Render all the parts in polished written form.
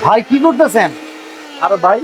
ভাই কি করতেছেন? আরে ভাই,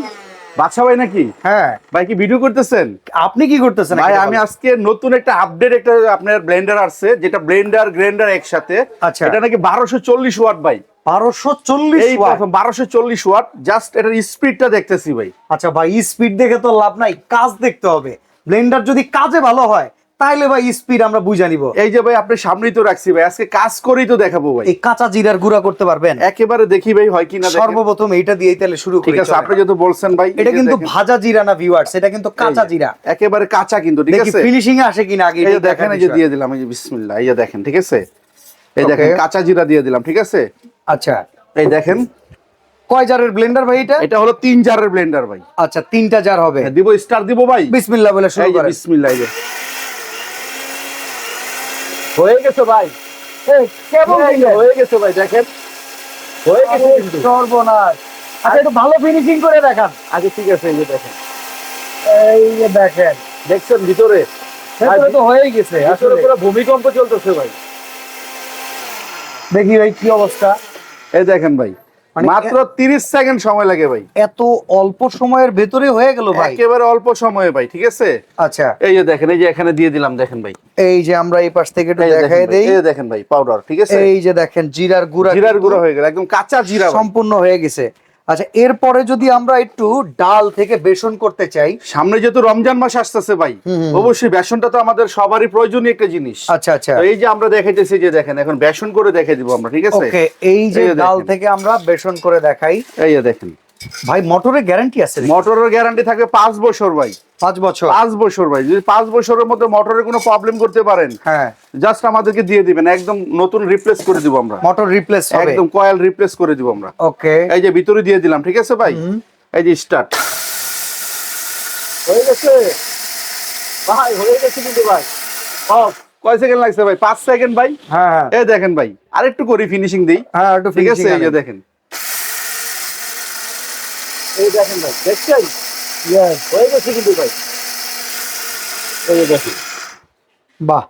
বাদশা ভাই নাকি? হ্যাঁ ভাই কি ভিডিও করতেছেন? আপনি কি করতেছেন? ভাই আমি আজকে নতুন একটা আপডেট, একটা আপনার ব্লেন্ডার আসছে, যেটা ব্লেন্ডার গ্রাইন্ডার একসাথে। আচ্ছা। এটা নাকি 1240 ওয়াট ভাই। 1240 এই ওয়াট। 1240 ওয়াট। জাস্ট এটার স্পিডটা দেখতেছি ভাই। আচ্ছা ভাই, স্পিড দেখে তো লাভ নাই, কাজ দেখতে হবে। ব্লেন্ডার যদি কাজে ভালো হয় তাহলে ভাই স্পিড আমরা বুঝে নিব। এই যে ভাই আপনি সামনেই তো রাখছি ভাই, আজকে কাজ করেই তো দেখাবো ভাই। এই কাঁচা জিরার গুঁড়া করতে পারবেন? একেবারে দেখি ভাই হয় কিনা। সর্বপ্রথম এইটা দিয়েই তাহলে শুরু করি। ঠিক আছে, আপনি যেহেতু বলছেন ভাই। এটা কিন্তু ভাজা জিরা না ভিউয়ার্স, এটা কিন্তু কাঁচা জিরা। একেবারে কাঁচা কিন্তু, ঠিক দেখি আছে। ফিনিশিং এ আসে কিনা আগে এই যে দেখেন, এই যে দিয়ে দিলাম, এই যে বিসমিল্লাহ, এই যে দেখেন, ঠিক আছে। এই দেখেন কাঁচা জিরা দিয়ে দিলাম, ঠিক আছে। আচ্ছা, এই দেখেন কয় জারের ব্লেন্ডার ভাই এটা? এটা হলো 3 জারের ব্লেন্ডার ভাই। আচ্ছা, 3টা জার হবে। দিব স্টার দিব ভাই। বিসমিল্লাহ বলে শুরু এই যে করেন। বিসমিল্লাহ। এই যে হয়ে গেছে ভাই। এই কেমন হয়ে গেছে ভাই, দেখেন হয়ে গেছে কিন্তু। সর্বনাশ। আচ্ছা, একটু ভালো ফিনিশিং করে দেখান। আগে ঠিক আছে, এই যে দেখেন, এই যে দেখেন, দেখছেন ভিতরে ভেতরে তো হয়েই গেছে। আসলে আসলে পুরো ভূমিকম্প চলতেছে ভাই। দেখি ভাই কি অবস্থা। এই দেখেন ভাই, মানে মাত্র 30 সেকেন্ড সময় লাগে ভাই। এত অল্প সময়ের ভেতরে হয়ে গেল ভাই। একেবারে অল্প সময়ে ভাই, ঠিক আছে। আচ্ছা, এই যে দেখেন, এই যে এখানে দিয়ে দিলাম, দেখেন ভাই। এই যে আমরা এই পাশ থেকে একটু এই যে দেখাই দেখেন ভাই, দেই। এই যে দেখেন ভাই পাউডার, ঠিক আছে। এই যে দেখেন জিরার গুঁড়া, জিরার গুঁড়া হয়ে গেল, একদম কাঁচা জিরা ভাই। সম্পূর্ণ হয়ে গেছে। আচ্ছা, এরপরে যদি আমরা একটু ডাল থেকে বেসন করতে চাই। সামনে যেহেতু রমজান মাস আসতেছে ভাই, অবশ্যই বেসনটা তো আমাদের সবারই প্রয়োজনীয় একটা জিনিস। আচ্ছা আচ্ছা, তো এই যে আমরা দেখাইতেছি, যে দেখেন এখন বেসন করে দেখাই দিব আমরা, ঠিক আছে। ওকে, এই যে এই যে ডাল দেখেন। থেকে আমরা বেসন করে দেখাই। এই যে দেখেন ভাই মোটরের গ্যারান্টি আছে? মোটরের গ্যারান্টি থাকবে 5 বছর ভাই। 5 বছর? 5 বছর ভাই। যদি 5 বছরের মধ্যে মোটরের কোনো প্রবলেম করতে পারেন, হ্যাঁ, জাস্ট আমাদেরকে দিয়ে দিবেন, একদম নতুন রিপ্লেস করে দিব আমরা। মোটর রিপ্লেস হবে, একদম কয়েল রিপ্লেস করে দিব আমরা। ওকে। এই যে ভিতরে দিয়ে দিলাম, ঠিক আছে ভাই। এই যে স্টার্ট হয়ে গেছে ভাই, হয়ে গেছে কিন্তু ভাই। কয় সেকেন্ড লাগছে ভাই? 5 সেকেন্ড ভাই। হ্যাঁ হ্যাঁ এই দেখেন ভাই, আরেকটু করি ফিনিশিং দেই। হ্যাঁ, একটু ঠিক আছে, finishing এই যে আনেন। দেখেন, এই দেখেন ভাই, দেখছেন Yes, হয়ে গেছে কিন্তু ভাই। এই যে দেখেন বাহ,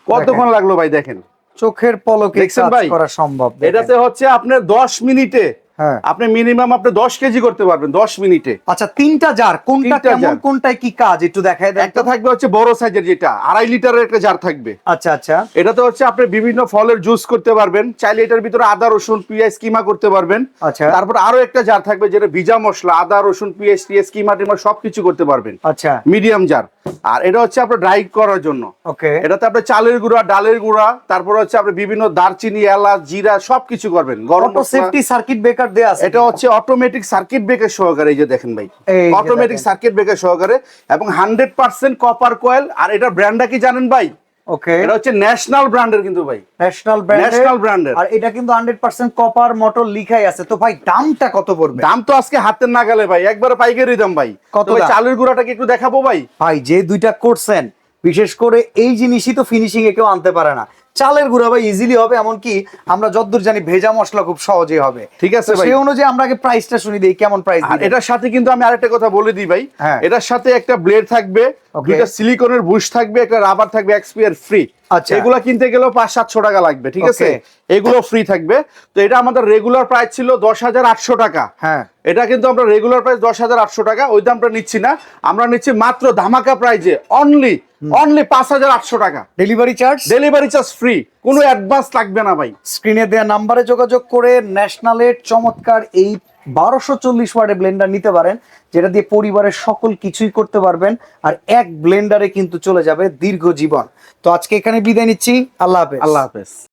কতক্ষণ লাগলো ভাই, দেখেন চোখের পলকে দেখছেন কাজ ভাই? করা সম্ভব। এটাতে হচ্ছে আপনার 10 মিনিটে হ্যাঁ, আপনি মিনিমাম আপনি 10 কেজি করতে পারবেন 10 মিনিটে। আচ্ছা, 3টা জার, কোনটা 3টা কেমন, জার। কোনটায় কি কাজ একটু দেখায় দেন। একটা থাকবে হচ্ছে বড় সাইজের, যেটা 2.5 লিটারের একটা জার থাকবে। আচ্ছা আচ্ছা, এটাতে হচ্ছে আপনি বিভিন্ন ফলের জুস করতে পারবেন, চাইলে এটার ভিতরে আদা রসুন পেঁয়াজ কিমা করতে পারবেন। আচ্ছা তারপর আরো একটা জার থাকবে, যেটা ভিজা মশলা আদা রসুন পেঁয়াজ টিয়াজ কিমা টিমা সবকিছু করতে পারবেন। আচ্ছা, মিডিয়াম জার। আর এটা হচ্ছে আপনার ড্রাই করার জন্য। ওকে। এটাতে আপনি চালের গুঁড়া ডালের গুঁড়া, তারপর হচ্ছে আপনি বিভিন্ন দারচিনি এলাচ জিরা সবকিছু করবেন। গরম অটো মসলা। সেফটি সার্কিট ব্রেকার দেয়া আছে? এটা হচ্ছে অটোমেটিক সার্কিট ব্রেকার সহকারে, এই যে দেখেন ভাই, এই যে অটোমেটিক দেখেন। সার্কিট ব্রেকার সহকারে, এবং 100% কপার কয়েল। আর এটা ব্র্যান্ডটা কি জানেন ভাই? ওকে, এটা হচ্ছে ন্যাশনাল ব্র্যান্ডের কিন্তু ভাই, ন্যাশনাল ব্র্যান্ড, ন্যাশনাল ব্র্যান্ডের। আর এটা কিন্তু 100% কপার মোটর লিখাই আছে। তো ভাই দামটা কত পড়বে? দাম তো আজকে হাতের নাগালে ভাই, একবারে পাইকারি দাম ভাই। কত তো ভাই দাম? চালের গুঁড়াটাকে একটু দেখাবো ভাই। ভাই যে দুইটা করছেন, বিশেষ করে এই জিনিসই তো ফিনিশিং এ কেউ আনতে পারে না। চালের গুঁড়া ভাই ইজিলি হবে, এমনকি আমরা যতদূর জানি ভেজা মশলা খুব সহজেই হবে। ঠিক আছে তো ভাই। সেই অনুযায়ী আমরা আগে প্রাইসটা শুনি দেই, কেমন প্রাইস আর দিবেন? এটার সাথে কিন্তু আমি আরেকটা কথা বলে দিই ভাই, হ্যাঁ। এটার সাথে একটা ব্লেড থাকবে, Okay. দুইটা সিলিকনের বুশ থাকবে, একটা রাবার থাকবে এক্সপিয়ার ফ্রি। আচ্ছা। এগুলা কিনতে গেলেও 500-700 টাকা লাগবে, ঠিক আছে। Okay. এগুলো ফ্রি থাকবে। তো এটা আমাদের রেগুলার প্রাইস ছিল 10,800 টাকা। হ্যাঁ, এটা কিন্তু আমরা রেগুলার প্রাইস 10,800 টাকা, ওই দামটা নিচ্ছি না। আমরা নিচ্ছি মাত্র ধামাকা প্রাইজে অনলি 5,800 টাকা। Delivery charge? Delivery charge free, কোনো অ্যাডভান্স লাগবে না ভাই। স্ক্রিনে দেওয়া নাম্বারে যোগাযোগ করে ন্যাশনালের চমৎকার এই 1240 ওয়াটের ব্লেন্ডার নিতে পারেন, যেটা দিয়ে পরিবারের সকল কিছুই করতে পারবেন। আর এক ব্লেন্ডারে কিন্তু চলে যাবে দীর্ঘ জীবন। তো আজকে এখানে বিদায় নিচ্ছি, আল্লাহ হাফেজ। আল্লাহ হাফেজ।